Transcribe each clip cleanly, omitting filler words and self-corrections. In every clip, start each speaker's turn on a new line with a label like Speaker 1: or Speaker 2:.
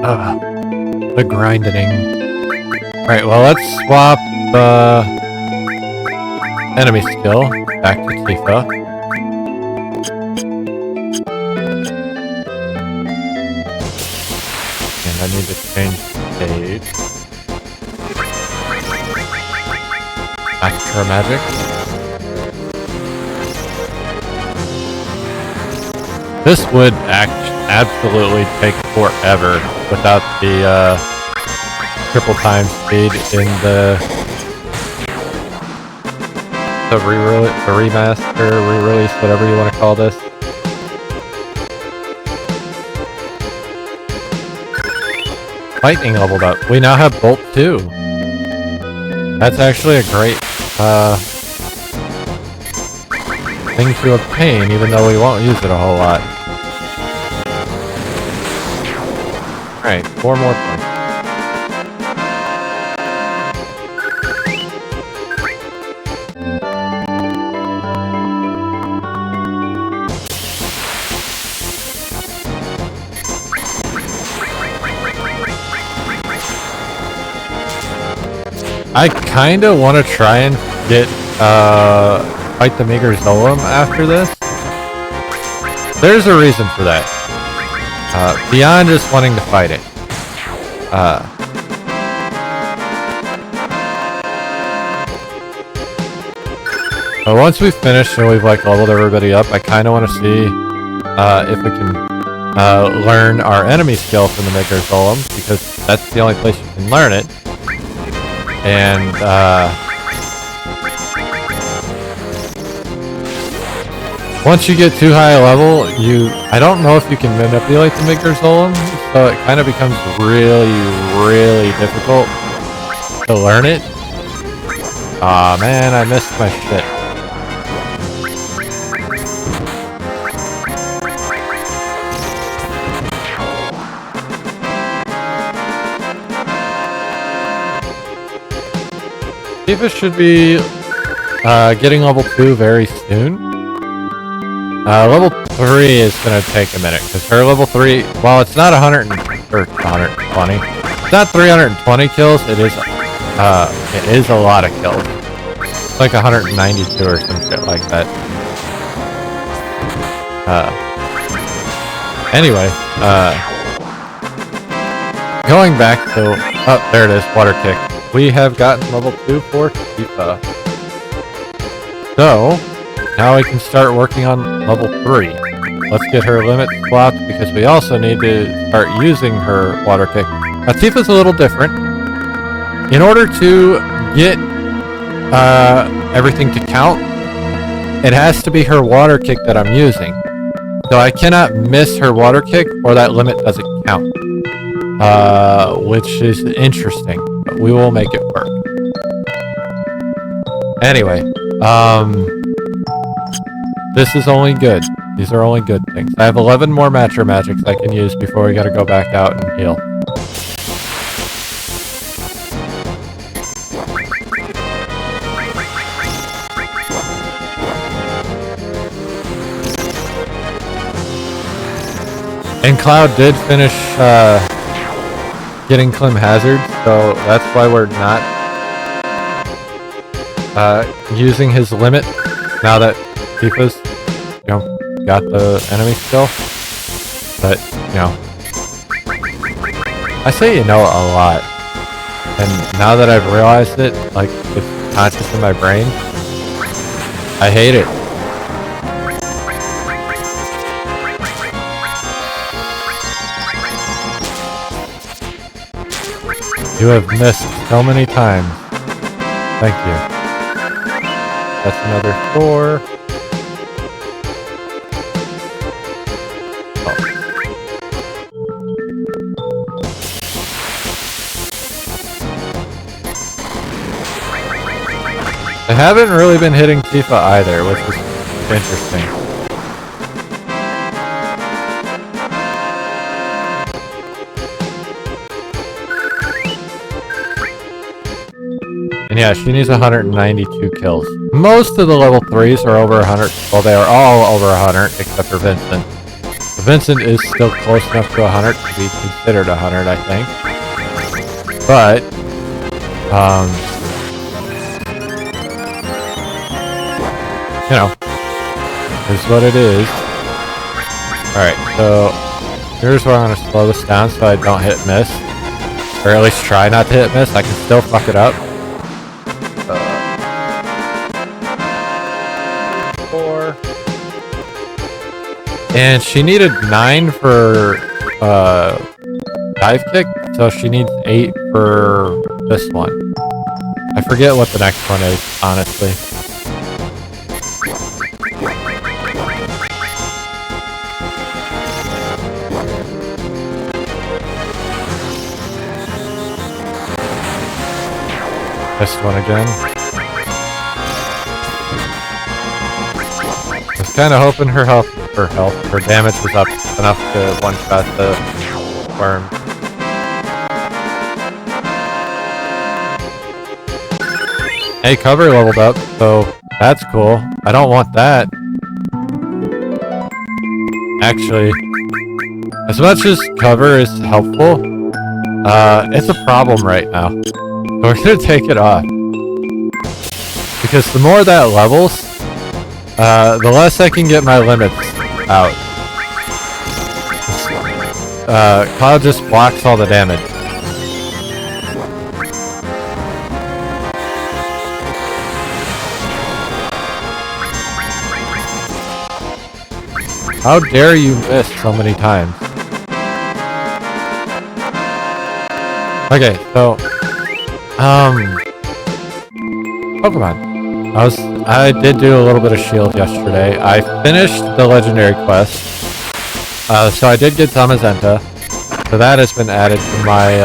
Speaker 1: The grinding. Alright, well, let's swap enemy skill back to Tifa. And I need to change the stage. Back to her magic. This would absolutely take forever without the triple time speed in the remaster, re-release, whatever you want to call this. Lightning leveled up. We now have Bolt 2. That's actually a great thing to obtain, even though we won't use it a whole lot. Alright, 4 more points. I kinda wanna try and get fight the Meager Golem after this. There's a reason for that. Beyond just wanting to fight it. But once we've finished and we've like leveled everybody up, I kinda wanna see if we can learn our enemy skill from the Meager Golem, because that's the only place you can learn it. And once you get too high a level, I don't know if you can manipulate the Meager Golem, so it kind of becomes really, really difficult to learn it. Aw, man, I missed my shit. Tifa should be getting level 2 very soon. Level 3 is going to take a minute, because her level 3, while it's not 120, it's not 320 kills, it is a lot of kills. It's like 192 or some shit like that. Anyway, going back to, oh, there it is, water kick. We have gotten level 2 for Tifa. So, now we can start working on level 3. Let's get her limit swapped, because we also need to start using her water kick. Now, Tifa's a little different. In order to get everything to count, it has to be her water kick that I'm using. So I cannot miss her water kick, or that limit doesn't count. Which is interesting. We will make it work. Anyway, this is only good. These are only good things. I have 11 more Matcher Magics I can use before we gotta go back out and heal. And Cloud did finish, getting Clem Hazard, so that's why we're not using his limit now that Tifa's, got the enemy skill. But, I say a lot, and now that I've realized it, like, it's conscious in my brain, I hate it. You have missed so many times. Thank you. That's another 4. Oh. I haven't really been hitting Tifa either, which is interesting. And yeah, she needs 192 kills. Most of the level 3s are over 100. Well, they are all over 100, except for Vincent. Vincent is still close enough to 100 to be considered 100, I think. But, you know, is what it is. Alright, so here's where I'm going to slow this down so I don't hit miss. Or at least try not to hit miss. I can still fuck it up. 4. And she needed 9 for dive kick, so she needs 8 for this one. I forget what the next one is, honestly. This one again. I was kind of hoping her damage was up enough to one-shot the worm. Hey, cover leveled up, so that's cool. I don't want that. Actually, as much as cover is helpful, it's a problem right now. So we're gonna take it off. Because the more that levels, the less I can get my limits out. Cloud just blocks all the damage. How dare you miss so many times? Okay, so Pokemon. I did do a little bit of Shield yesterday. I finished the legendary quest. So I did get Zamazenta. So that has been added to my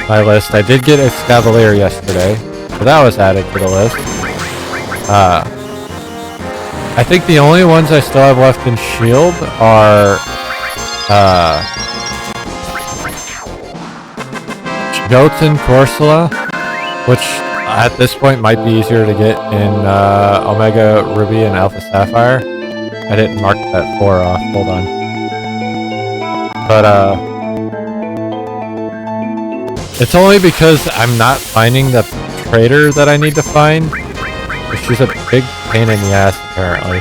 Speaker 1: my list. I did get Escavalier yesterday. So that was added to the list. I think the only ones I still have left in Shield are Jotun Corsola, which at this point might be easier to get in Omega Ruby and Alpha Sapphire. I didn't mark that 4 off, hold on. But it's only because I'm not finding the trader that I need to find. She's a big pain in the ass, apparently.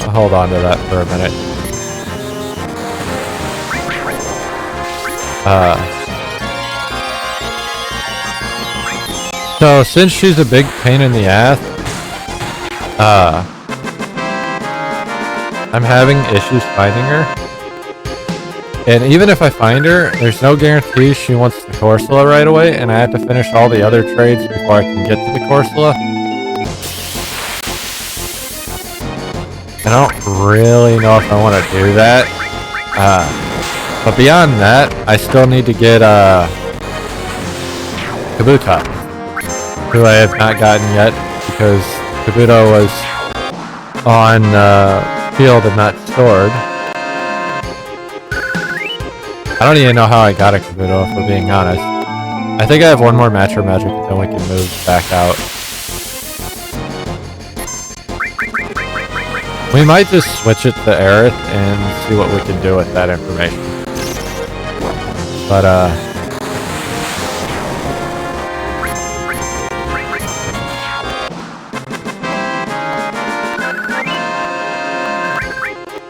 Speaker 1: I'll hold on to that for a minute. So since she's a big pain in the ass, I'm having issues finding her. And even if I find her, there's no guarantee she wants the Corsola right away, and I have to finish all the other trades before I can get to the Corsola. I don't really know if I want to do that. But beyond that, I still need to get Kabuto, who I have not gotten yet because Kabuto was on field and not stored. I don't even know how I got a Kabuto, if we're being honest. I think I have one more match or magic, and then we can move back out. We might just switch it to Aerith and see what we can do with that information. But,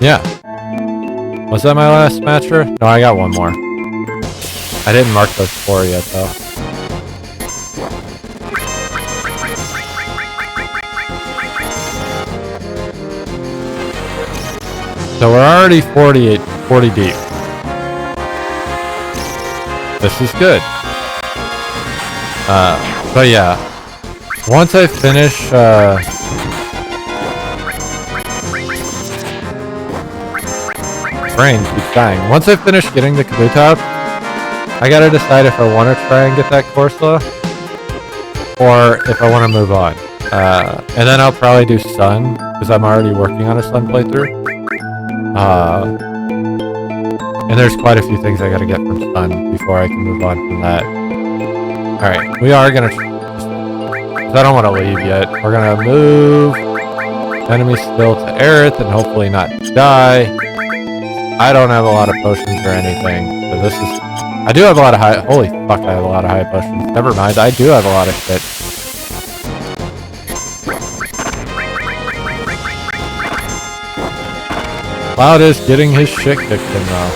Speaker 1: yeah. Was that my last matcher? No, I got one more. I didn't mark those 4 yet, though. So we're already 40 deep. This is good. But yeah. Once I finish, brain keeps dying. Once I finish getting the Kabuto, I gotta decide if I want to try and get that Corsola, or if I want to move on. And then I'll probably do Sun, because I'm already working on a Sun playthrough. And there's quite a few things I gotta get from Sun before I can move on from that. Alright, we are gonna... I don't want to leave yet. We're gonna move enemies still to Aerith and hopefully not die. I don't have a lot of potions or anything, so this is... I do have a lot of high... Holy fuck, I have a lot of high potions. Never mind, I do have a lot of shit. Cloud is getting his shit kicked in though.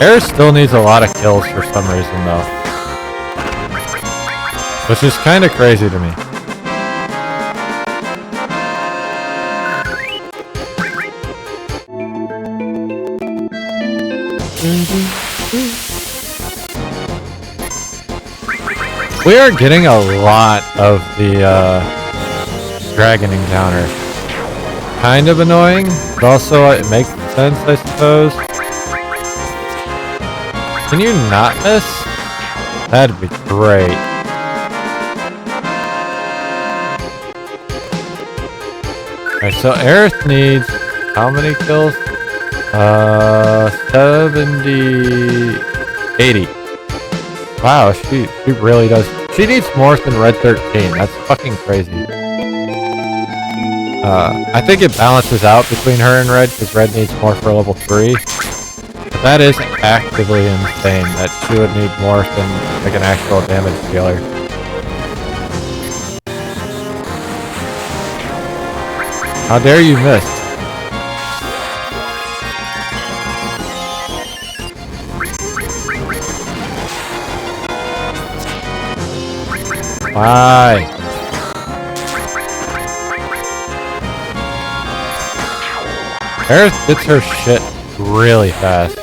Speaker 1: Air still needs a lot of kills for some reason though. Which is kind of crazy to me. We are getting a lot of the dragon encounters. Kind of annoying, but also it makes sense, I suppose. Can you not miss? That'd be great. Alright, so Aerith needs how many kills? 70... 80. Wow, she really does. She needs more than Red 13. That's fucking crazy. I think it balances out between her and Red, because Red needs more for level 3. But that is actively insane, that she would need more than like an actual damage dealer. How dare you miss? Why? Aerith gets her shit really fast.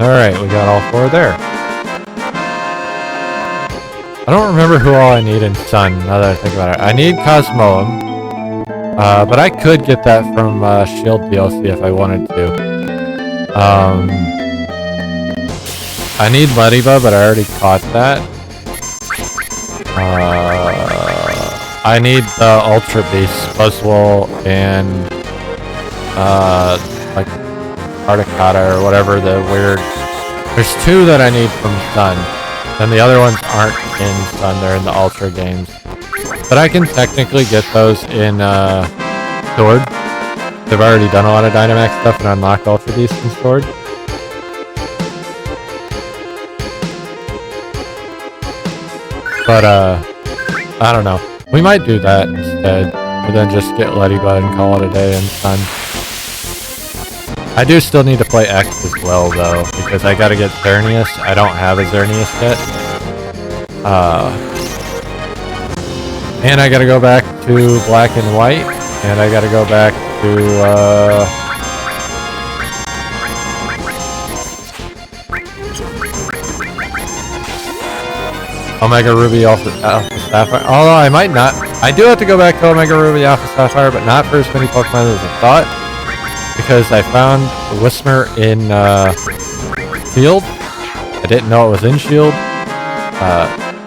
Speaker 1: Alright, we got all 4 there. I don't remember who all I need in Sun, now that I think about it. I need Cosmoem. But I could get that from Shield DLC if I wanted to. I need Ladybug, but I already caught that. I need the Ultra Beast, Buzzwole, and like Articata or whatever the weird... There's 2 that I need from Sun, and the other ones aren't in Sun, they're in the Ultra games. But I can technically get those in Sword. I've already done a lot of Dynamax stuff and unlocked Ultra Beast in Sword. But, I don't know. We might do that instead, but then just get Ladybug and call it a day in Sun. I do still need to play X as well, though, because I gotta get Xerneas. I don't have a Xerneas yet. And I gotta go back to Black and White, and I gotta go back to, Omega Ruby Alpha Sapphire. Although I might not. I do have to go back to Omega Ruby Alpha Sapphire, but not for as many Pokemon as I thought. Because I found Whismur in Shield. I didn't know it was in Shield.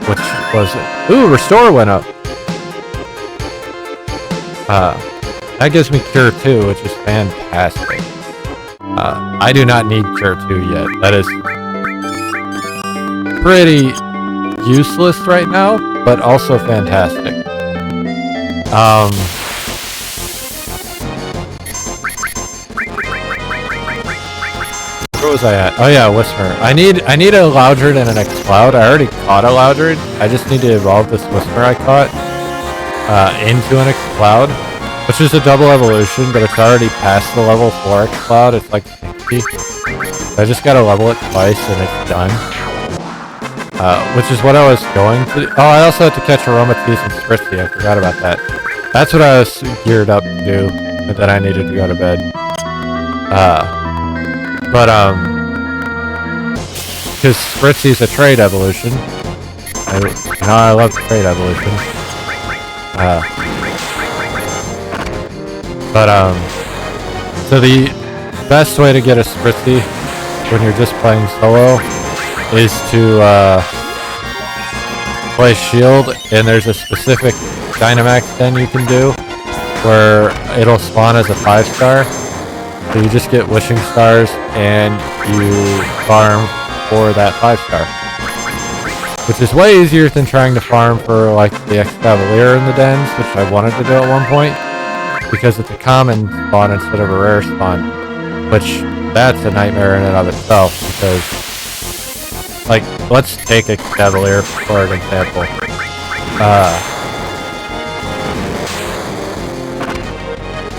Speaker 1: Which was... Ooh, Restore went up. That gives me Cure 2, which is fantastic. I do not need Cure 2 yet. That is pretty... useless right now, but also fantastic. Where was I at? Oh yeah, Whisper. I need a Loudred and an Exploud. I already caught a Loudred. I just need to evolve this Whisper I caught into an Exploud, which is a double evolution, but it's already past the level 4 Exploud. It's like 60. I just gotta level it twice and it's done. Which is what I was going to do. Oh, I also had to catch Aromatisse and Spritzy. I forgot about that. That's what I was geared up to do, but then I needed to go to bed. Because Spritzy's a trade evolution. I love trade evolution. So the best way to get a Spritzy when you're just playing solo is to play Shield, and there's a specific Dynamax den you can do where it'll spawn as a 5-star. So you just get Wishing Stars and you farm for that 5-star. Which is way easier than trying to farm for like the X-Cavalier in the dens, which I wanted to do at one point. Because it's a common spawn instead of a rare spawn. Which, that's a nightmare in and of itself, because like, let's take a Cavalier for an example.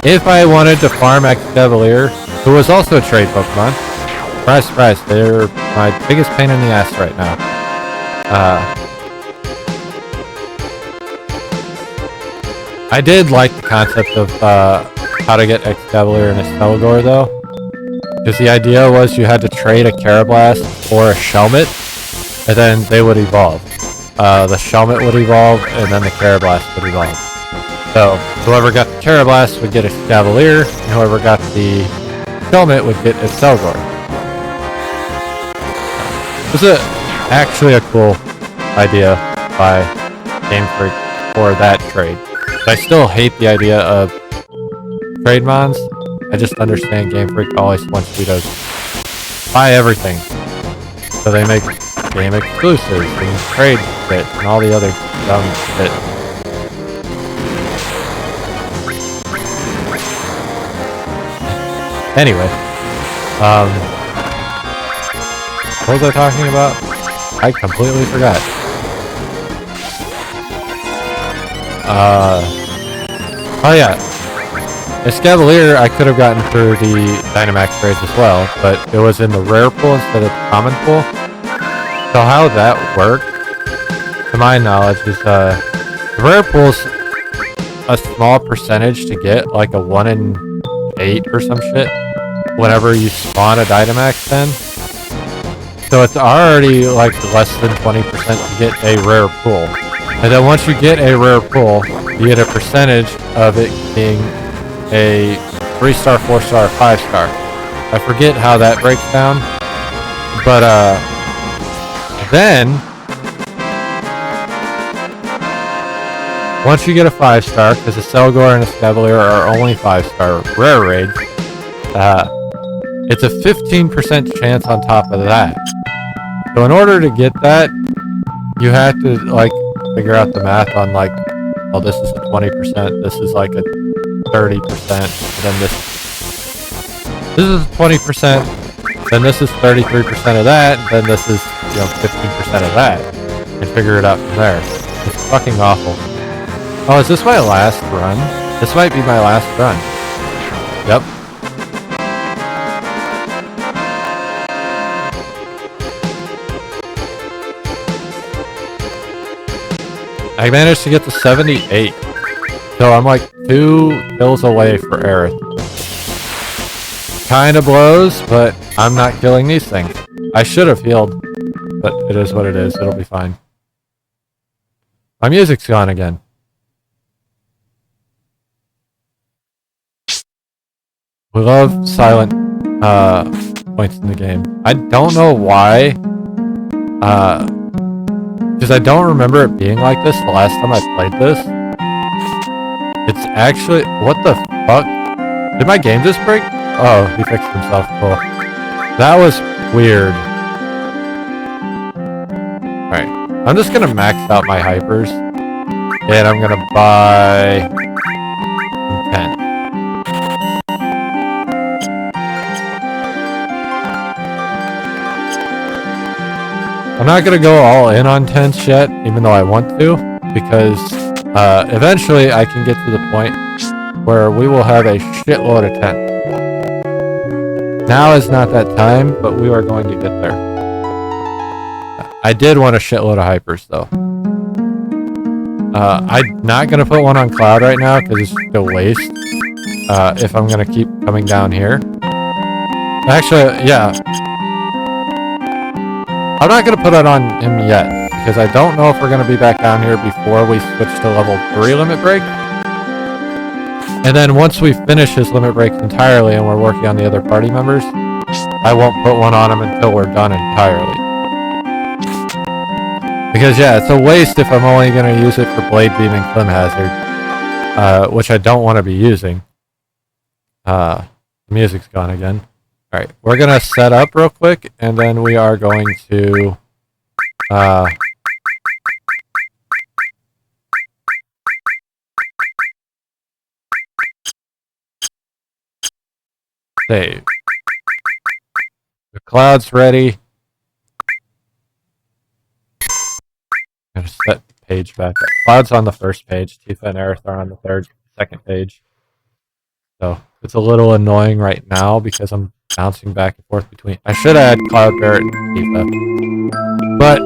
Speaker 1: If I wanted to farm X-Cavalier, who was also a trade Pokemon, surprise, surprise, they're my biggest pain in the ass right now. I did like the concept of how to get X-Cavalier and a Stelgor though. Because the idea was you had to trade a Carablast or a Shelmet, and then they would evolve. The Shelmet would evolve, and then the Carablast would evolve. So, whoever got the Carablast would get a Cavalier, and whoever got the Shelmet would get a Stelgor. It was actually a cool idea by Game Freak for that trade. But I still hate the idea of trade mons. I just understand Game Freak always wants you to buy everything. So they make game exclusives and trade shit and all the other dumb shit. Anyway, what was I talking about? I completely forgot. Oh yeah. Escavalier I could have gotten through the Dynamax trades as well, but it was in the rare pool instead of the common pool. So how that worked, to my knowledge, is the rare pool's a small percentage to get, like a 1 in 8 or some shit, whenever you spawn a Dynamax then. So it's already like less than 20% to get a rare pool. And then once you get a rare pool, you get a percentage of it being a 3-star, 4-star, 5-star. I forget how that breaks down. But then once you get a 5-star, because a Stelgor and a Cavalier are only 5-star rare raids, it's a 15% chance on top of that. So in order to get that, you have to like figure out the math on like, oh, this is a 20%, this is like a 30%, then this is 20%, then this is 33% of that, then this is, 15% of that, and figure it out from there. It's fucking awful. Oh, is this my last run? This might be my last run. Yep. I managed to get to 78. So I'm like 2 kills away for Aerith. Kinda blows, but I'm not killing these things. I should have healed, but it is what it is. It'll be fine. My music's gone again. We love silent points in the game. I don't know why. Because I don't remember it being like this the last time I played this. It's actually... What the fuck? Did my game just break? Oh, he fixed himself. Cool. That was weird. Alright. I'm just gonna max out my hypers. And I'm gonna buy... 10. I'm not gonna go all in on tents yet, even though I want to, because eventually I can get to the point where we will have a shitload of tents. Now is not that time, but we are going to get there. I did want a shitload of hypers, though. I'm not gonna put one on Cloud right now, because it's just a waste, if I'm gonna keep coming down here. Actually, yeah. I'm not going to put it on him yet, because I don't know if we're going to be back down here before we switch to level 3 limit break. And then once we finish his limit break entirely and we're working on the other party members, I won't put one on him until we're done entirely. Because yeah, it's a waste if I'm only going to use it for Blade Beam and Clim Hazard, which I don't want to be using. The music's gone again. Alright, we're going to set up real quick, and then we are going to... save. The cloud's ready. I'm gonna set the page back up. Cloud's on the first page. Tifa and Aerith are on the second page. So it's a little annoying right now because I'm bouncing back and forth between. I should add Cloud, Barret, and Tifa. But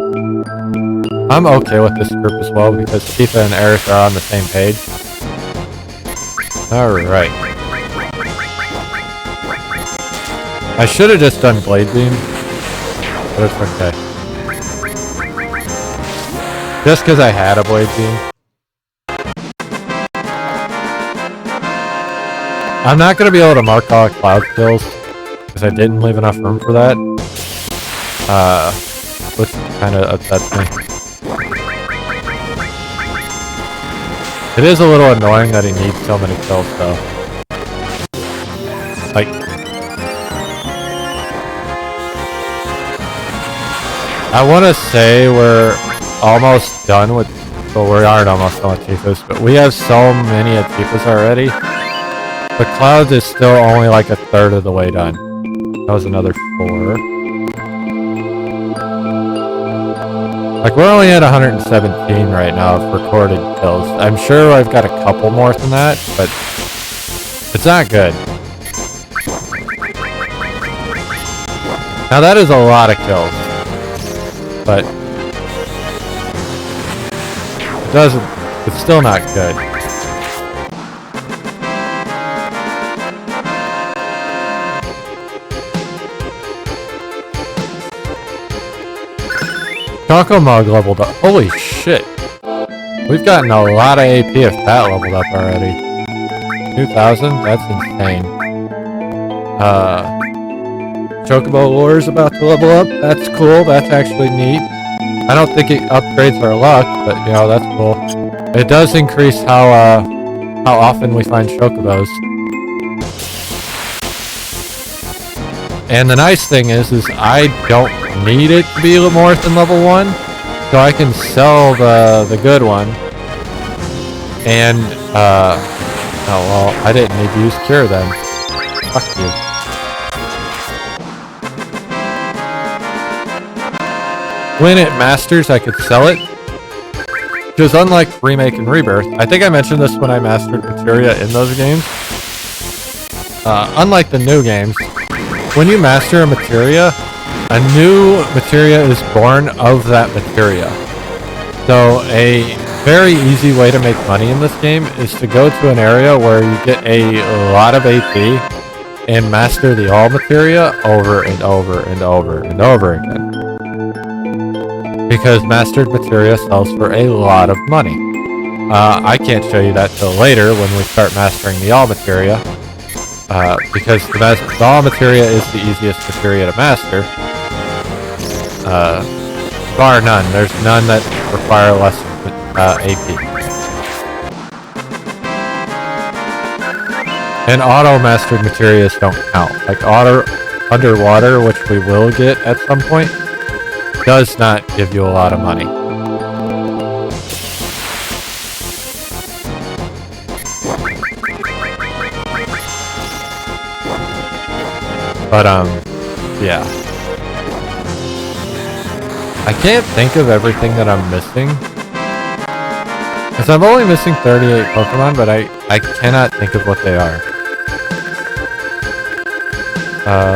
Speaker 1: I'm okay with this group as well because Tifa and Aerith are on the same page. Alright. I should have just done Blade Beam, but it's okay. Just because I had a Blade Beam. I'm not going to be able to mark all Cloud kills, because I didn't leave enough room for that. Which kind of upsets me. It is a little annoying that he needs so many kills, though. Like... I want to say we're almost done with... Well, we aren't almost done with Tifas, but we have so many of Tifas already. The Cloud is still only like a third of the way done. That was another 4. Like, we're only at 117 right now of recorded kills. I'm sure I've got a couple more than that, but it's not good. Now that is a lot of kills. But it's still not good. Choco Mug leveled up. Holy shit. We've gotten a lot of AP if that leveled up already. 2,000? That's insane. Chocobo Lore is about to level up. That's cool. That's actually neat. I don't think it upgrades our luck, but you know, that's cool. It does increase how often we find Chocobos. And the nice thing is I don't need it to be more than level 1, so I can sell the good one. And oh well, I didn't need to use Cure then. Fuck you. When it masters, I could sell it. Because unlike Remake and Rebirth, I think I mentioned this when I mastered Materia in those games. Unlike the new games, when you master a Materia, a new Materia is born of that Materia. So a very easy way to make money in this game is to go to an area where you get a lot of AP and master the all Materia over and over and over and over again. Because mastered Materia sells for a lot of money. I can't show you that till later when we start mastering the all Materia. Because the all Materia is the easiest Materia to master. Bar none. There's none that require less AP. And auto-mastered Materias don't count. Like Underwater, which we will get at some point, does not give you a lot of money. But, yeah. I can't think of everything that I'm missing. Because I'm only missing 38 Pokemon, but I cannot think of what they are.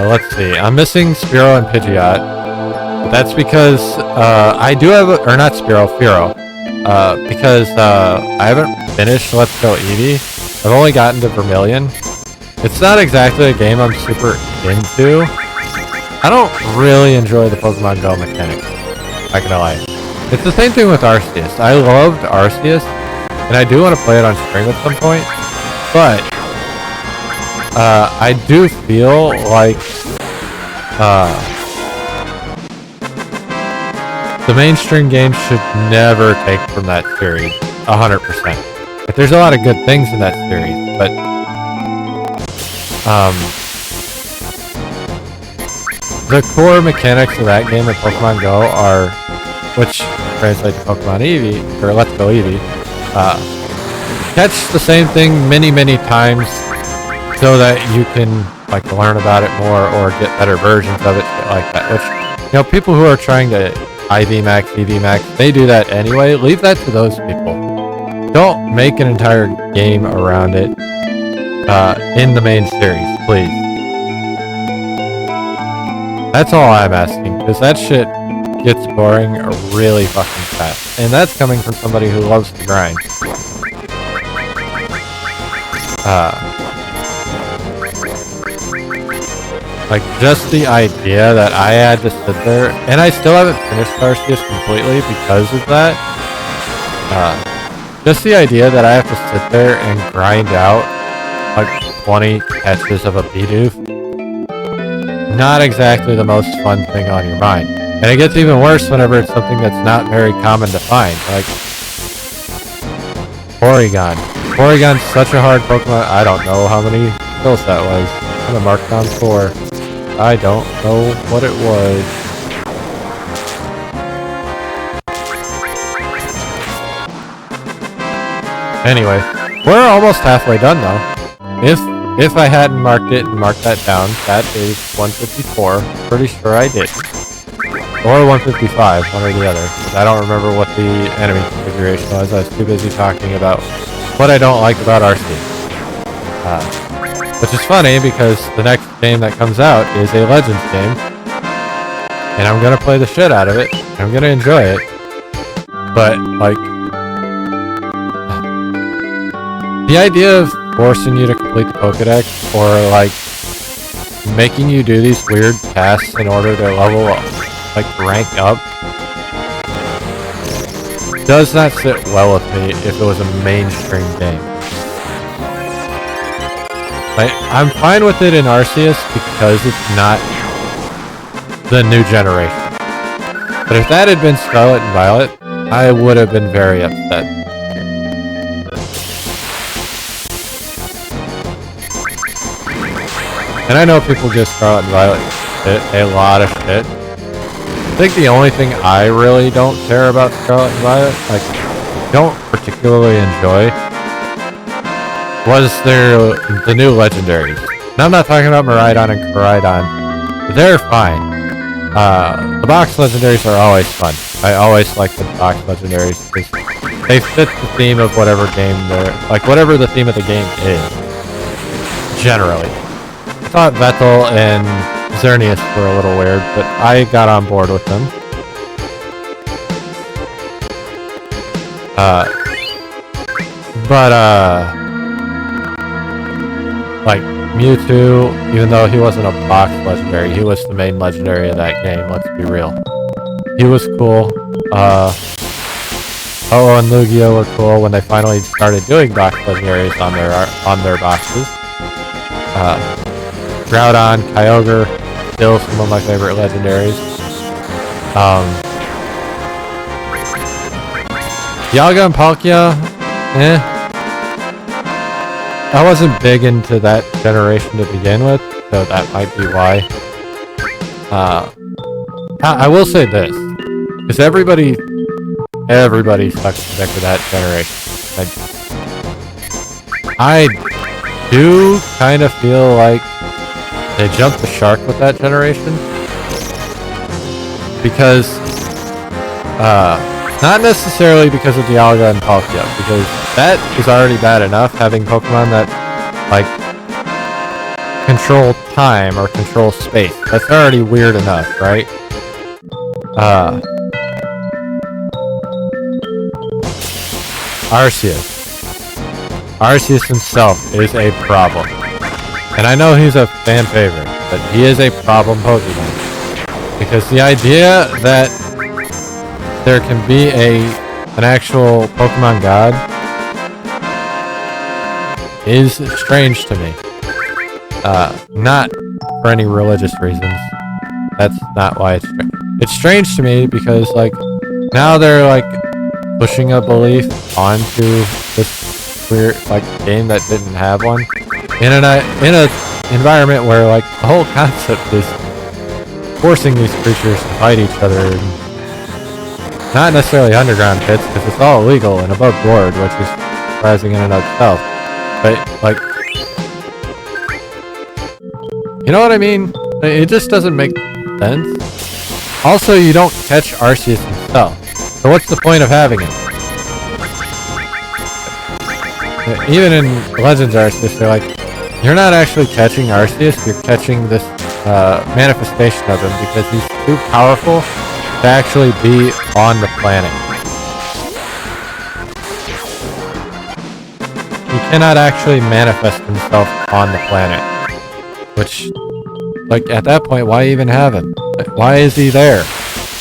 Speaker 1: Let's see. I'm missing Spearow and Pidgeot. That's because, I do have or not Spearow, Fearow. Because, I haven't finished Let's Go Eevee. I've only gotten to Vermilion. It's not exactly a game I'm super into. I don't really enjoy the Pokemon Go mechanic. Not gonna lie. It's the same thing with Arceus. I loved Arceus, and I do want to play it on stream at some point. But, I do feel like, the mainstream games should never take from that series 100%. Like, there's a lot of good things in that series, but the core mechanics of that game and Pokemon Go are, which translates to Pokemon Eevee, or Let's Go Eevee, catch the same thing many, many times so that you can like learn about it more or get better versions of it, shit like that. Which, you know, people who are trying to IV Max, EV Max, they do that anyway. Leave that to those people. Don't make an entire game around it in the main series, please. That's all I'm asking, because that shit gets boring really fucking fast. And that's coming from somebody who loves to grind. Like, just the idea that I had to sit there, and I still haven't finished Arceus completely because of that. Just the idea that I have to sit there and grind out like 20 catches of a Bidoof. Not exactly the most fun thing on your mind. And it gets even worse whenever it's something that's not very common to find, like Porygon. Porygon's such a hard Pokemon. I don't know how many kills that was. I'm gonna mark down 4. I don't know what it was. Anyway, we're almost halfway done though. If I hadn't marked it and marked that down, that is 154. Pretty sure I did. Or 155, one or the other. I don't remember what the enemy configuration was. I was too busy talking about what I don't like about Arceus. Which is funny because the next game that comes out is a Legends game. And I'm gonna play the shit out of it. I'm gonna enjoy it. But, like, the idea of forcing you to complete the Pokedex or, like, making you do these weird tasks in order to level up, like, rank up, does not sit well with me if it was a mainstream game. Like, I'm fine with it in Arceus because it's not the new generation. But if that had been Scarlet and Violet, I would have been very upset. And I know people give Scarlet and Violet a lot of shit. I think the only thing I really don't care about Scarlet and Violet, like, don't particularly enjoy, was the new legendaries. Now I'm not talking about Miraidon and Koraidon. They're fine. The box legendaries are always fun. I always like the box legendaries because they fit the theme of whatever game they're, like, whatever the theme of the game is. Generally. I thought Vettel and Xerneas were a little weird, but I got on board with them. Like, Mewtwo, even though he wasn't a box legendary, he was the main legendary of that game, let's be real. He was cool. Oh, and Lugia were cool when they finally started doing box legendaries on their boxes. Groudon, Kyogre, still some of my favorite legendaries. Dialga and Palkia, I wasn't big into that generation to begin with, so that might be why. I will say this, because everybody sucks dick with that generation. I do kind of feel like they jumped the shark with that generation, because not necessarily because of Dialga and Palkia, because that is already bad enough, having Pokemon that, like, control time or control space. That's already weird enough, right? Arceus himself is a problem. And I know he's a fan favorite, but he is a problem Pokemon. Because the idea that there can be an actual Pokemon God is strange to me. Not for any religious reasons. That's not why it's strange. It's strange to me because, like, now they're like pushing a belief onto this weird like game that didn't have one in a environment where like the whole concept is forcing these creatures to fight each other. And not necessarily underground pits because it's all illegal and above board, which is surprising in and of itself. But like, you know what I mean? It just doesn't make sense. Also, you don't catch Arceus himself. So what's the point of having it? Even in Legends Arceus, they're like, you're not actually catching Arceus, you're catching this manifestation of him because he's too powerful to actually be on the planet. He cannot actually manifest himself on the planet. Which, like, at that point, why even have him? Why is he there?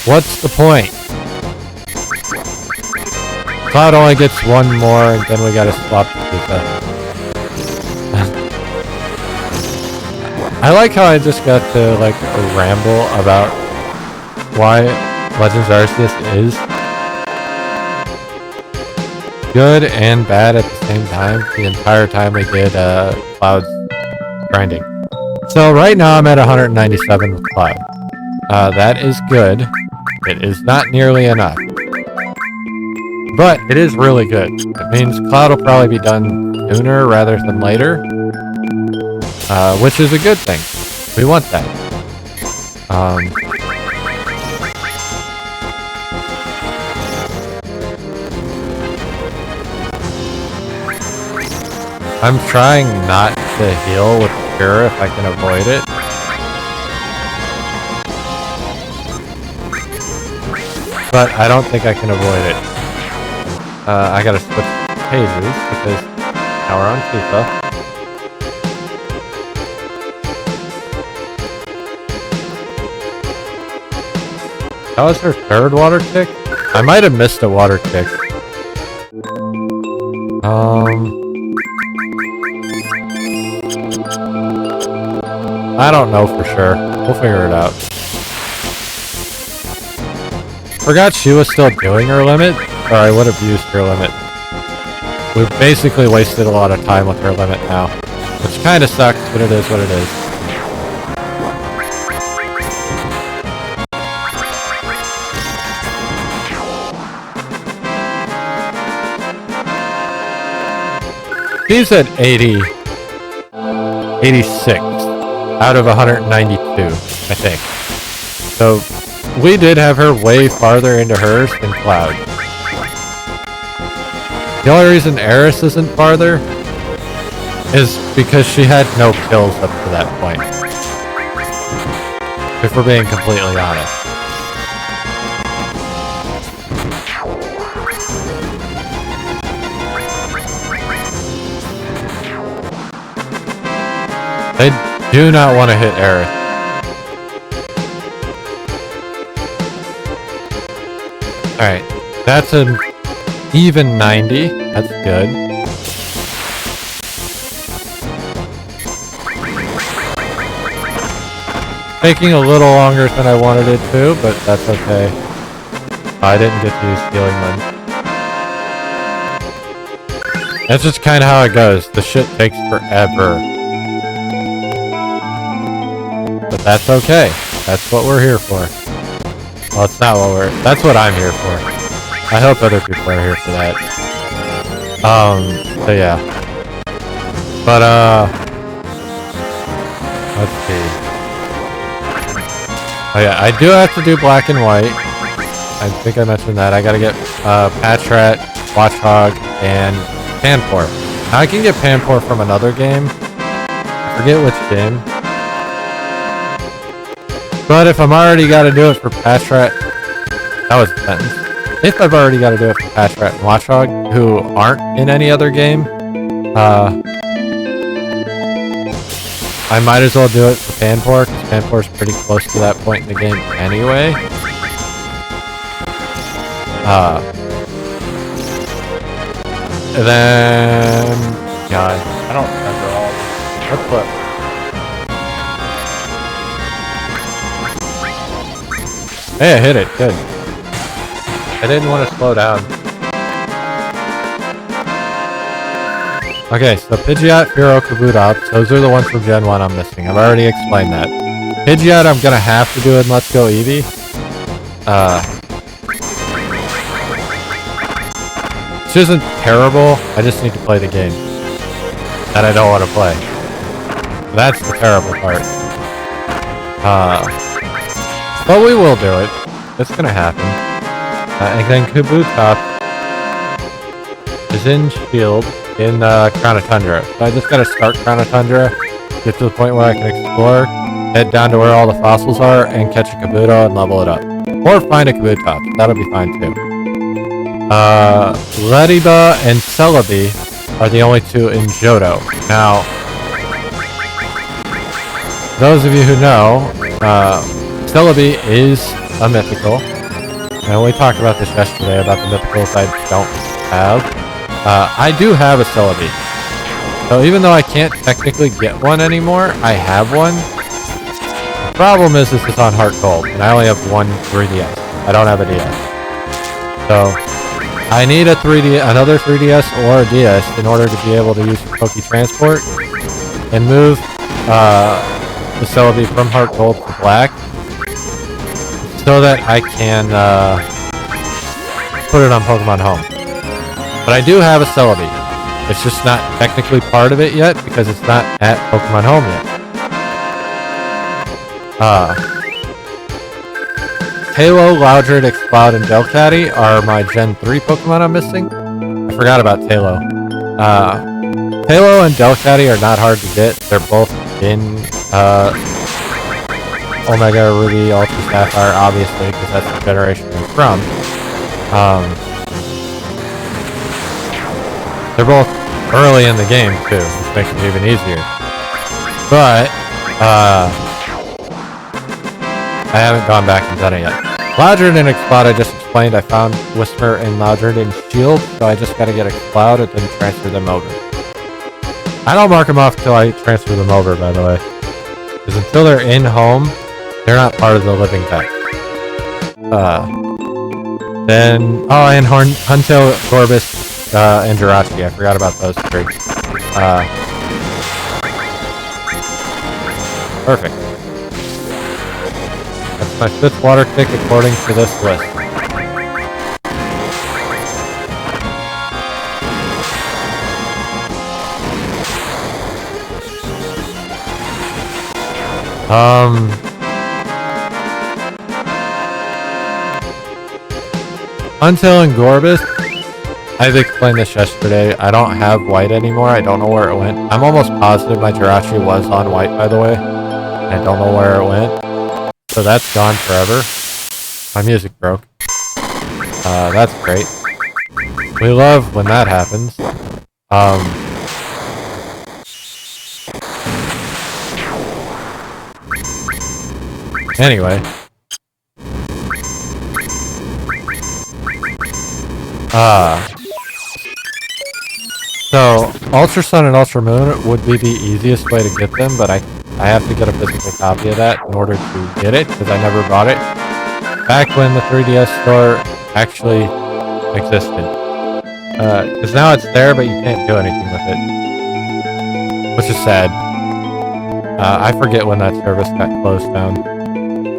Speaker 1: What's the point? Cloud only gets one more, and then we gotta swap the Tifa. I like how I just got to, like, ramble about why Legends Arceus is good and bad at the same time, the entire time we did Cloud's grinding. So right now I'm at 197 with Cloud. That is good. It is not nearly enough. But it is really good. It means Cloud will probably be done sooner rather than later. Which is a good thing. We want that. I'm trying not to heal with Cure if I can avoid it. But I don't think I can avoid it. I gotta switch pages because now we're on Tifa. That was her third water kick? I might have missed a water kick. I don't know for sure. We'll figure it out. Forgot she was still doing her limit, or I would have used her limit. We've basically wasted a lot of time with her limit now, which kind of sucks, but it is what it is. She's at 86 out of 192, I think. So we did have her way farther into hers than Cloud. The only reason Eris isn't farther is because she had no kills up to that point. If we're being completely honest. They do not want to hit Aerith. Alright, that's an even 90. That's good. Taking a little longer than I wanted it to, but that's okay. I didn't get to use Healing Wind. That's just kind of how it goes. The shit takes forever. But that's okay. That's what we're here for. Well, it's not what that's what I'm here for. I hope other people are here for that. So yeah. But, let's see. Oh yeah, I do have to do black and white. I think I mentioned that. I gotta get, Patrat, Watchhog, and Panpour. Now I can get Panpour from another game. I forget which game. But if I'm already got to do it for Patrat, that was a sentence. If I've already got to do it for Patrat and Watchhog, who aren't in any other game, I might as well do it for Panpour, because Panpour's pretty close to that point in the game anyway. And then... God, I don't remember all of this. Let's put... Hey, I hit it. Good. I didn't want to slow down. Okay, so Pidgeot, Fearow, Kabutops, those are the ones from Gen 1 I'm missing. I've already explained that. Pidgeot I'm gonna have to do in Let's Go Eevee. Which isn't terrible, I just need to play the game. That I don't want to play. That's the terrible part. But we will do it. It's gonna happen. And then Kabutops is in Shield in Crown of Tundra. So I just gotta start Crown of Tundra, get to the point where I can explore, head down to where all the fossils are, and catch a Kabuto and level it up. Or find a Kabutops. That'll be fine too. Lediba and Celebi are the only two in Johto. Now, those of you who know, Celebi is a mythical. And we talked about this yesterday about the mythicals I don't have. I do have a Celebi. So even though I can't technically get one anymore, I have one. The problem is this is on Heart Gold, and I only have one 3DS. I don't have a DS. So I need a 3D, another 3DS or a DS in order to be able to use Poke Transport and move the Celebi from Heart Gold to Black, so that I can put it on Pokemon Home. But I do have a Celebi. It's just not technically part of it yet because it's not at Pokemon Home yet. Tailo, Loudred, Exploud, and Delcatty are my Gen 3 Pokemon I'm missing. I forgot about Tailo. Tailo and Delcatty are not hard to get. They're both in Omega Ruby, Ultra Sapphire, obviously, because that's the generation they're from. They're both early in the game, too, which makes it even easier. But, I haven't gone back and done it yet. Loudred and Exploud, I just explained. I found Whisper and Loudred in Shield, so I just gotta get Exploud and then transfer them over. I don't mark them off till I transfer them over, by the way. Because until they're in home, they're not part of the living pack. Then, oh, and Huntail, Gorbis, and Jirachi. I forgot about those three. Perfect. That's my 5th water tick according to this list. Huntail and Gorbis, I've explained this yesterday. I don't have white anymore. I don't know where it went. I'm almost positive my Jirachi was on white, by the way. I don't know where it went. So that's gone forever. My music broke. That's great. We love when that happens. Anyway. So, Ultra Sun and Ultra Moon would be the easiest way to get them, but I have to get a physical copy of that in order to get it, because I never bought it back when the 3DS store actually existed. Because now it's there, but you can't do anything with it. Which is sad. I forget when that service got closed down.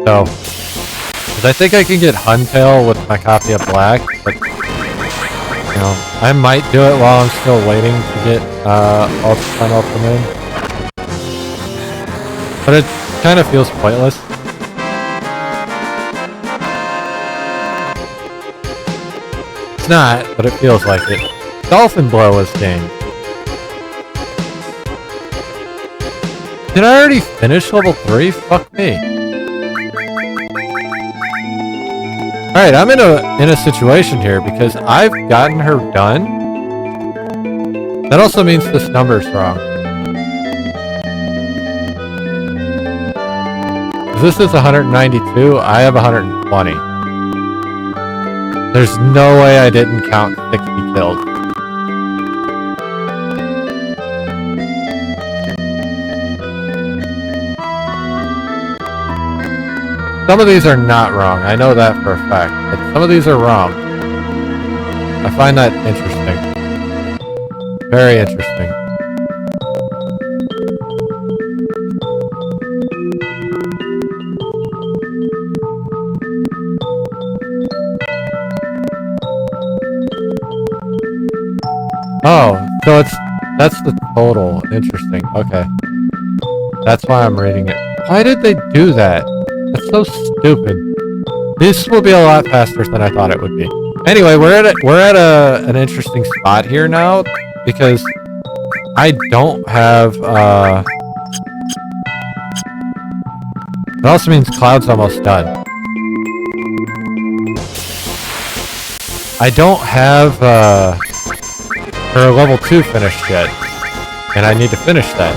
Speaker 1: So, because I think I can get Huntail with my copy of Black, but you know, I might do it while I'm still waiting to get Ultra Sun, Ultra Moon. But it kind of feels pointless. It's not, but it feels like it. Dolphin Blow was gained. Did I already finish level 3? Fuck me. Alright, I'm in a situation here because I've gotten her done. That also means this number's wrong. This is 192, I have 120. There's no way I didn't count 60 kills. Some of these are not wrong, I know that for a fact, but some of these are wrong. I find that interesting. Very interesting. Oh, so that's the total. Interesting. Okay. That's why I'm reading it. Why did they do that? That's so stupid. This will be a lot faster than I thought it would be. Anyway, we're at an interesting spot here now because I don't have it also means Cloud's almost done. I don't have her level 2 finished yet, and I need to finish that.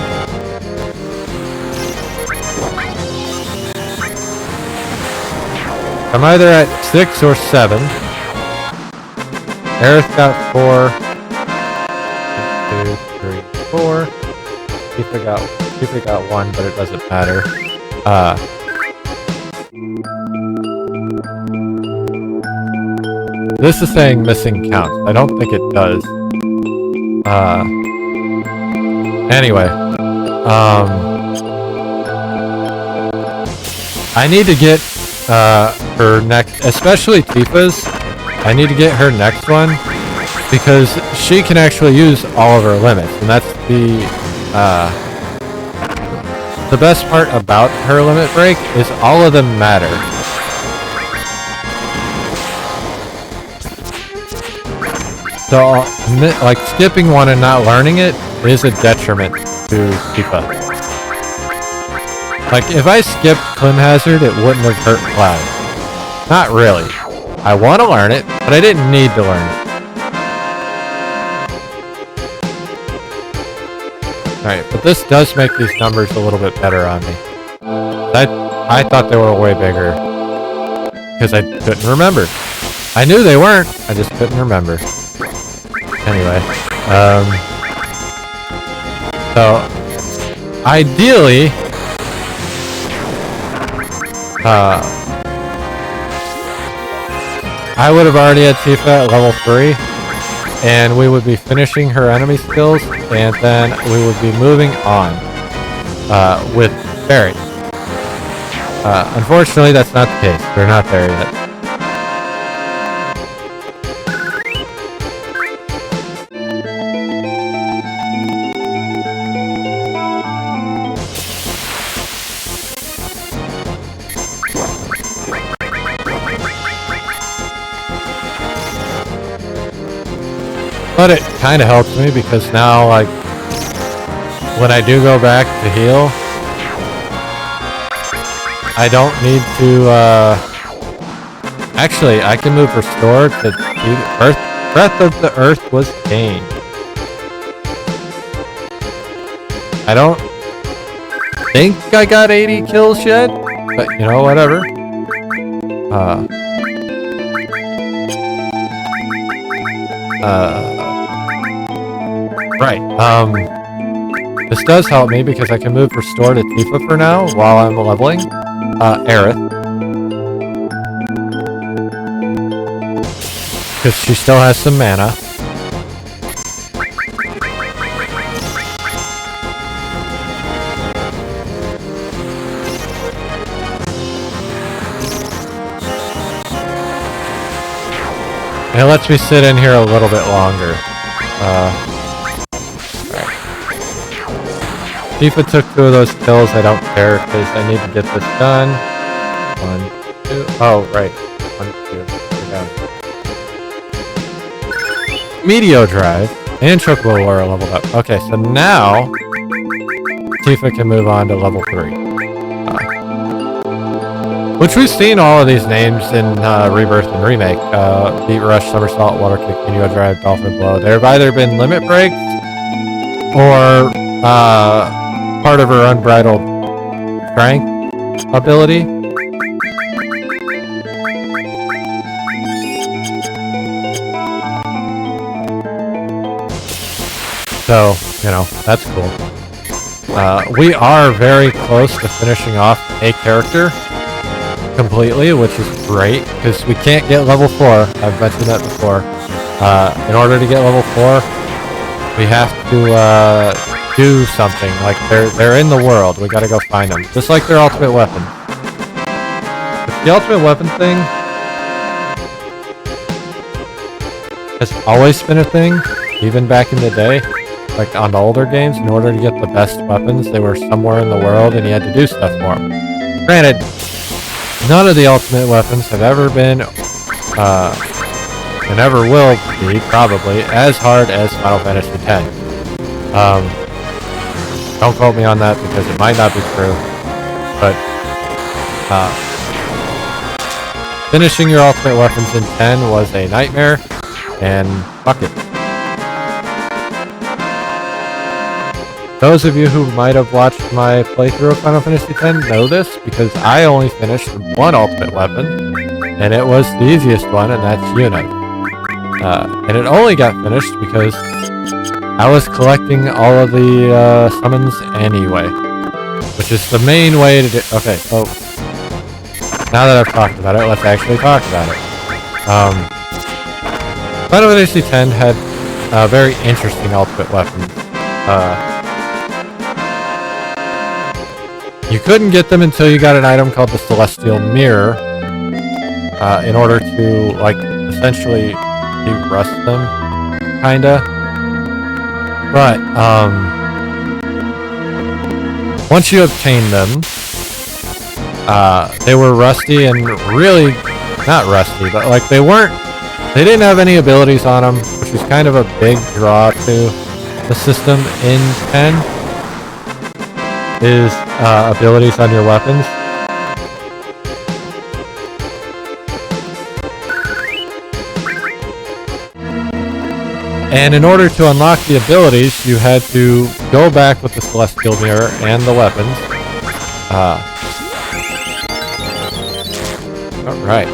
Speaker 1: I'm either at 6 or 7. Aerith got 4. 1, 2, 3, 4. Tifa got 1, but it doesn't matter. This is saying missing counts. I don't think it does. Anyway. I need to get her next, especially Tifa's. I need to get her next one because she can actually use all of her limits, and that's the best part about her limit break is all of them matter. So, like, skipping one and not learning it is a detriment to Tifa. Like, if I skipped Clim Hazard, it wouldn't have hurt Cloud. Not really. I want to learn it, but I didn't need to learn it. Alright, but this does make these numbers a little bit better on me. I thought they were way bigger. Because I couldn't remember. I knew they weren't, I just couldn't remember. Anyway, so ideally, I would have already had Tifa at level 3, and we would be finishing her enemy skills, and then we would be moving on with Barry. Unfortunately, that's not the case. We're not there yet. But it kind of helps me because now, like, when I do go back to heal, I don't need to, actually, I can move Restore to Breath of the Earth was gained. I don't think I got 80 kills yet, but, you know, whatever. Right, this does help me because I can move Restore to Tifa for now while I'm leveling, Aerith. Because she still has some mana. And it lets me sit in here a little bit longer. Tifa took 2 of those kills. I don't care because I need to get this done. 1, 2. Oh, right. 1, 2. Meteor Drive and Chocobo are leveled up. Okay, so now Tifa can move on to level 3. Which we've seen all of these names in Rebirth and Remake. Beat Rush, Somersault, Water Kick, Meteor Drive, Dolphin Blow. There have either been limit breaks or part of her unbridled strength ability. So, you know, that's cool. We are very close to finishing off a character completely, which is great, because we can't get level 4. I've mentioned that before. In order to get level 4, we have to do something. Like they're in the world. We gotta go find them. Just like their ultimate weapon. But the ultimate weapon thing has always been a thing, even back in the day. Like on the older games, in order to get the best weapons, they were somewhere in the world and you had to do stuff for them. Granted, none of the ultimate weapons have ever been, and ever will be, probably, as hard as Final Fantasy X. Don't quote me on that because it might not be true, but finishing your ultimate weapons in 10 was a nightmare, and fuck it. Those of you who might have watched my playthrough of Final Fantasy X know this, because I only finished one ultimate weapon, and it was the easiest one, and that's Unite. And it only got finished because I was collecting all of the summons anyway, which is the main way to do. Okay, so now that I've talked about it, let's actually talk about it. Final Fantasy X had a very interesting ultimate weapon. You couldn't get them until you got an item called the Celestial Mirror, in order to, like, essentially de-rust them, kinda. But, once you obtained them, they were rusty and really, not rusty, but like they didn't have any abilities on them, which was kind of a big draw to the system in 10. Is abilities on your weapons. And in order to unlock the abilities, you had to go back with the Celestial Mirror and the weapons. Alright.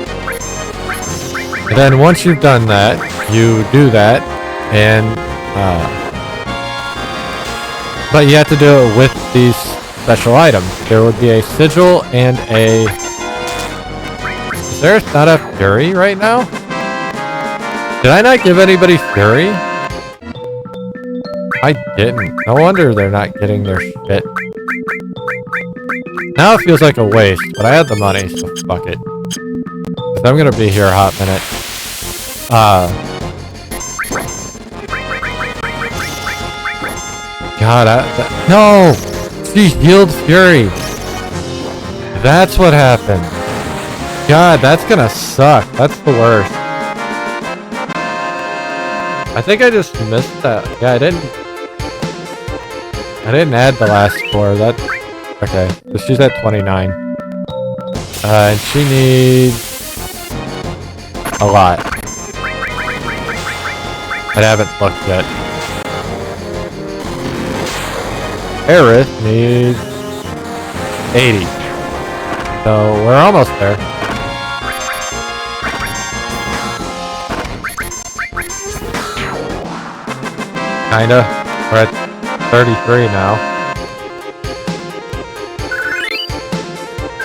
Speaker 1: And then once you've done that, you do that, and but you have to do it with these special items. There would be a sigil and a... Is there not a Fury right now? Did I not give anybody Fury? I didn't. No wonder they're not getting their shit. Now it feels like a waste, but I had the money, so fuck it. 'Cause I'm gonna be here a hot minute. God, no! She healed Fury! That's what happened. God, that's gonna suck. That's the worst. I think I just missed that. Yeah, I didn't add the last 4. That... Okay, so she's at 29. And she needs... a lot. I haven't looked yet. Aerith needs 80. So we're almost there. Kinda. We're at 33 now.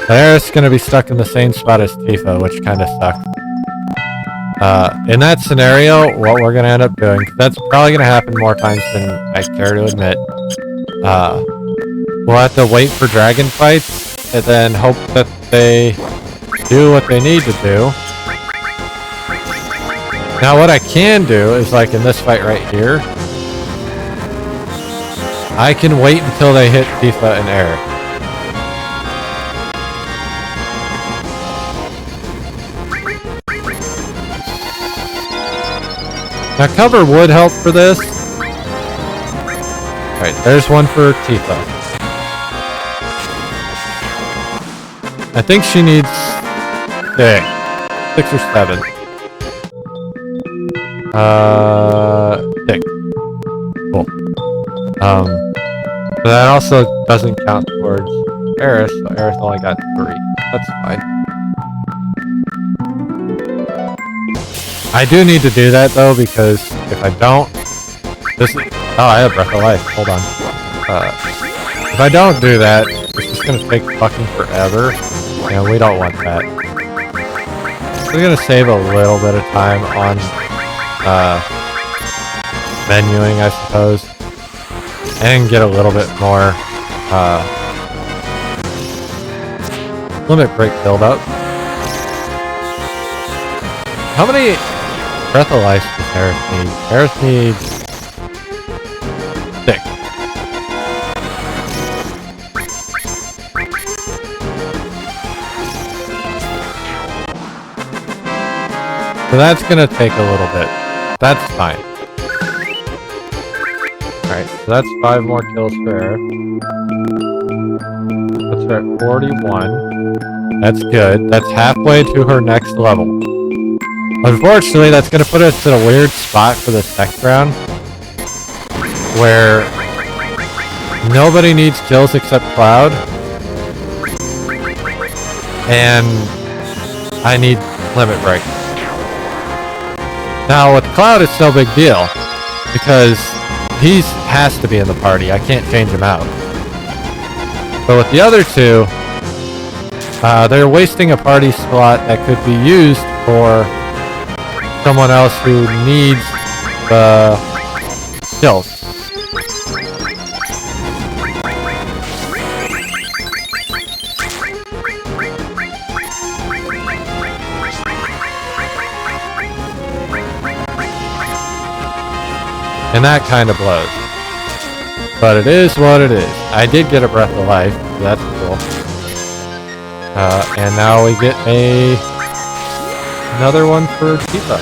Speaker 1: Aerith's gonna be stuck in the same spot as Tifa, which kinda sucks. In that scenario, what we're gonna end up doing, 'cause that's probably gonna happen more times than I care to admit, we'll have to wait for dragon fights, and then hope that they do what they need to do. Now what I can do is, like in this fight right here, I can wait until they hit Tifa and Aerith. Now cover would help for this. Alright, there's one for Tifa. I think she needs 6 or 7. 6. Cool. But that also doesn't count towards Aerith, so Aerith only got 3. That's fine. I do need to do that though, because if I don't, this is, oh, I have Breath of Life. Hold on. If I don't do that, it's just gonna take fucking forever, and we don't want that. We're gonna save a little bit of time on menuing, I suppose, and get a little bit more limit break build up. How many Breath of Life does Aerith need? Aerith needs 6. So that's gonna take a little bit. That's fine. Alright, so that's 5 more kills for Aerith. Puts her at 41. That's good. That's halfway to her next level. Unfortunately, that's going to put us in a weird spot for this next round, where nobody needs kills except Cloud, and I need limit break. Now with Cloud, it's no big deal, because he has to be in the party. I can't change him out. But with the other two, they're wasting a party slot that could be used for someone else who needs the kills. And that kind of blows. But it is what it is. I did get a Breath of Life, so that's cool. And now we get another one for Tifa.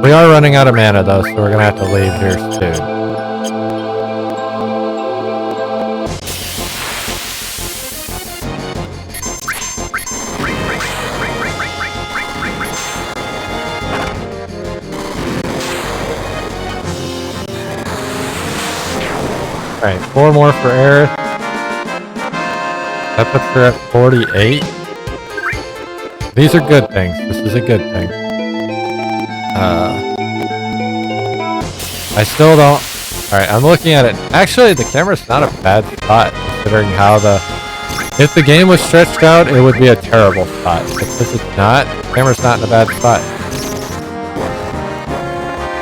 Speaker 1: We are running out of mana though, so we're gonna have to leave here soon. Alright, 4 more for Aerith. That puts her at 48. These are good things. This is a good thing. I still don't... Alright, I'm looking at it. Actually, the camera's not a bad spot, considering how the... If the game was stretched out, it would be a terrible spot. But since it's not, the camera's not in a bad spot.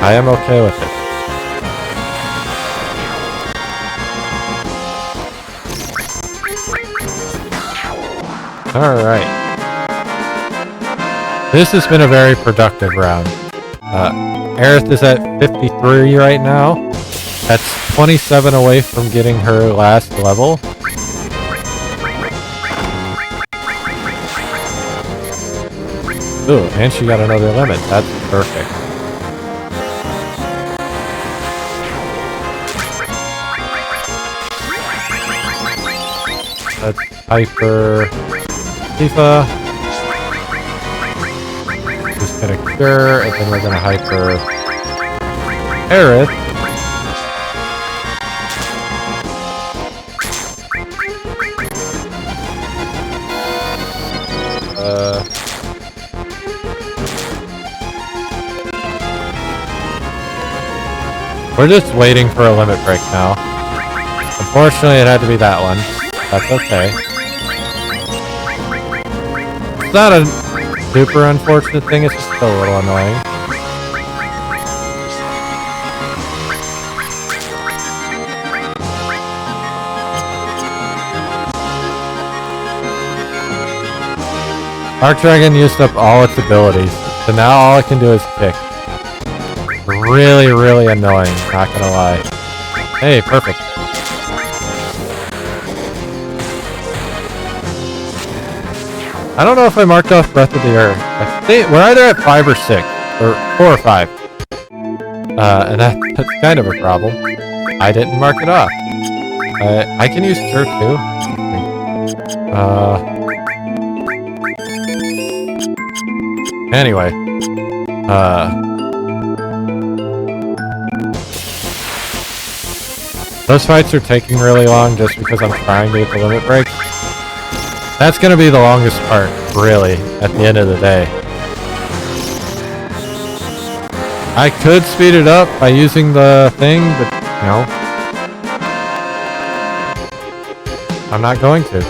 Speaker 1: I am okay with it. Alright. This has been a very productive round. Aerith is at 53 right now. That's 27 away from getting her last level. Ooh, and she got another limit. That's perfect. Let's hyper Tifa. Just gonna cure, and then we're gonna hyper Aerith. We're just waiting for a limit break now. Unfortunately, it had to be that one. That's okay. It's not a super unfortunate thing, it's just a little annoying. Arc Dragon used up all its abilities, so now all I can do is kick. Really, really annoying, not gonna lie. Hey, perfect. I don't know if I marked off Breath of the Earth. I think we're either at 5 or 6, or 4 or 5. And that's kind of a problem. I didn't mark it off. I can use Cure too. Anyway. Those fights are taking really long just because I'm trying to get the limit break. That's gonna be the longest part, really, at the end of the day. I could speed it up by using the thing, but, you know. I'm not going to.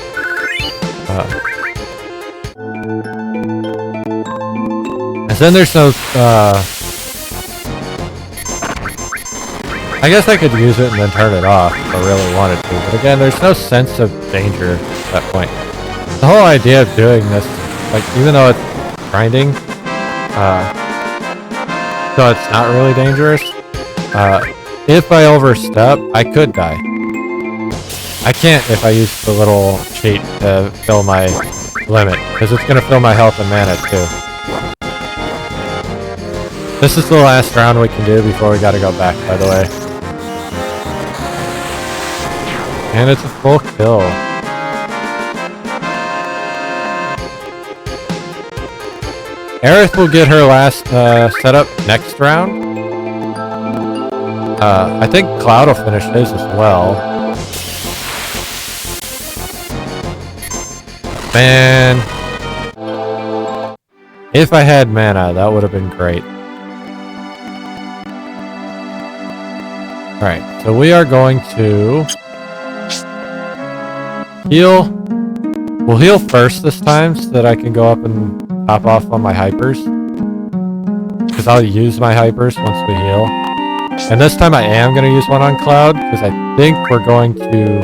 Speaker 1: And then there's no, I guess I could use it and then turn it off if I really wanted to, but again, there's no sense of danger at that point. The whole idea of doing this, like, even though it's grinding, so it's not really dangerous, if I overstep, I could die. I can't if I use the little cheat to fill my limit, because it's going to fill my health and mana too. This is the last round we can do before we gotta go back, by the way. And it's a full kill. Aerith will get her last setup next round. I think Cloud will finish his as well. Man. If I had mana, that would have been great. Alright, so we are going to heal. We'll heal first this time so that I can go up and top off on my hypers. Because I'll use my hypers once we heal. And this time I am going to use one on Cloud because I think we're going to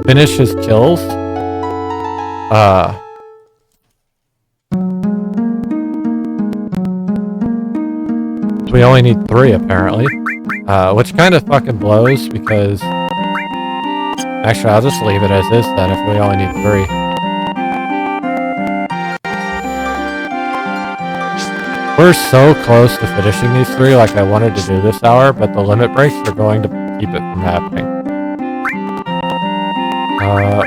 Speaker 1: finish his kills. We only need 3 apparently, which kind of fucking blows because actually I'll just leave it as is then if we only need 3. We're so close to finishing these 3 like I wanted to do this hour, but the limit breaks are going to keep it from happening.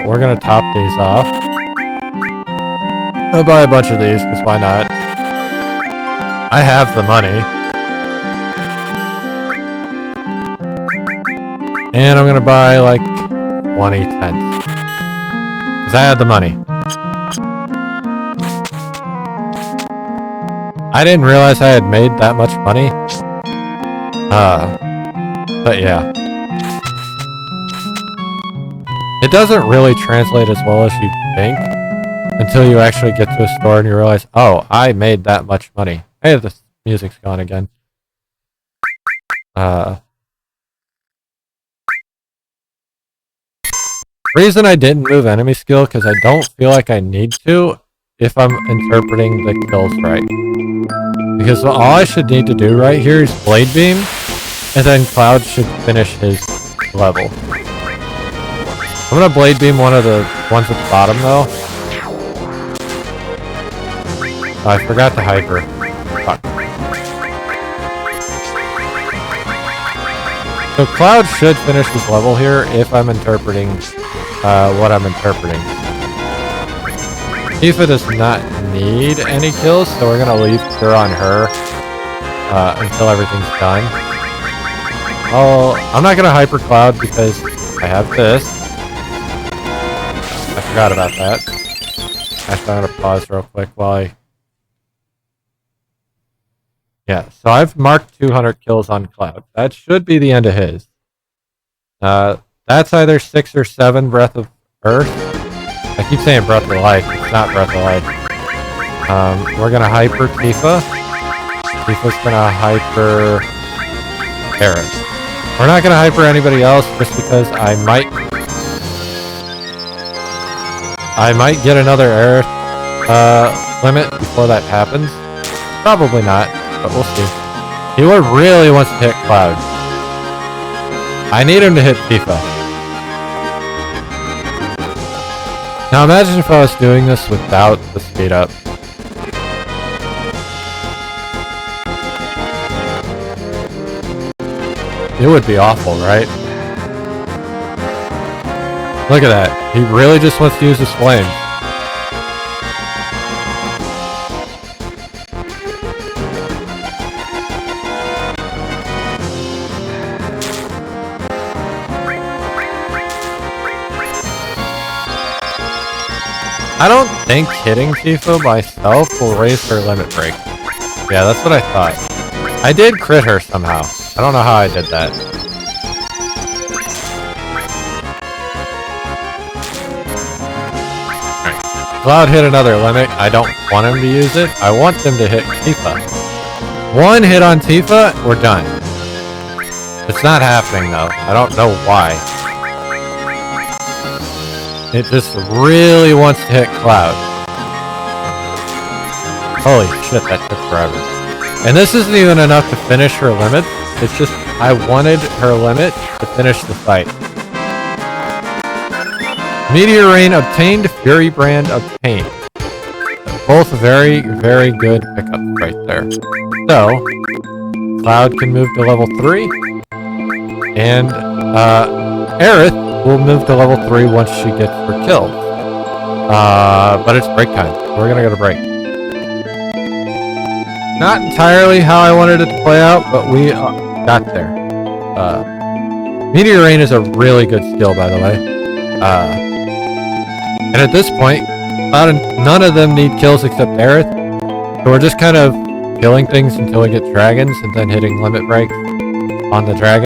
Speaker 1: We're gonna top these off. I'll buy a bunch of these because why not? I have the money. And I'm gonna buy like 20 tents. Because I had the money. I didn't realize I had made that much money. But yeah. It doesn't really translate as well as you think until you actually get to a store and you realize, oh, I made that much money. Hey, the music's gone again. Reason I didn't move enemy skill because I don't feel like I need to if I'm interpreting the kills right. Because all I should need to do right here is Blade Beam, and then Cloud should finish his level. I'm gonna Blade Beam one of the ones at the bottom though. Oh, I forgot to hyper. Fuck. So Cloud should finish his level here if I'm interpreting what I'm interpreting. Tifa does not need any kills, so we're gonna leave her on her until everything's done. Oh, I'm not gonna hyper Cloud because I have this. I forgot about that. Actually, I'm gonna pause real quick while I... Yeah, so I've marked 200 kills on Cloud. That should be the end of his. That's either 6 or 7 Breath of Earth. I keep saying Breath of Life. It's not Breath of Life. We're gonna hyper Tifa. Tifa's gonna hyper Aerith. We're not gonna hyper anybody else just because I might get another Aerith limit before that happens. Probably not, but we'll see. Healer really wants to hit Cloud. I need him to hit Tifa. Now imagine if I was doing this without the speed up. It would be awful, right? Look at that. He really just wants to use his flame. I don't think hitting Tifa myself will raise her limit break. Yeah, that's what I thought. I did crit her somehow. I don't know how I did that. Cloud hit another limit. I don't want him to use it. I want them to hit Tifa. One hit on Tifa, we're done. It's not happening though. I don't know why. It just really wants to hit Cloud. Holy shit, that took forever. And this isn't even enough to finish her limit. It's just, I wanted her limit to finish the fight. Meteor Rain obtained, Fury Brand obtained. Both very, very good pickups right there. So, Cloud can move to level 3. And, Aerith will move to level 3 once she gets her kill. But it's break time. We're gonna go to break. Not entirely how I wanted it to play out, but we got there. Meteor Rain is a really good skill, by the way. And at this point, none of them need kills except Aerith. So we're just kind of killing things until we get dragons and then hitting limit break on the dragon.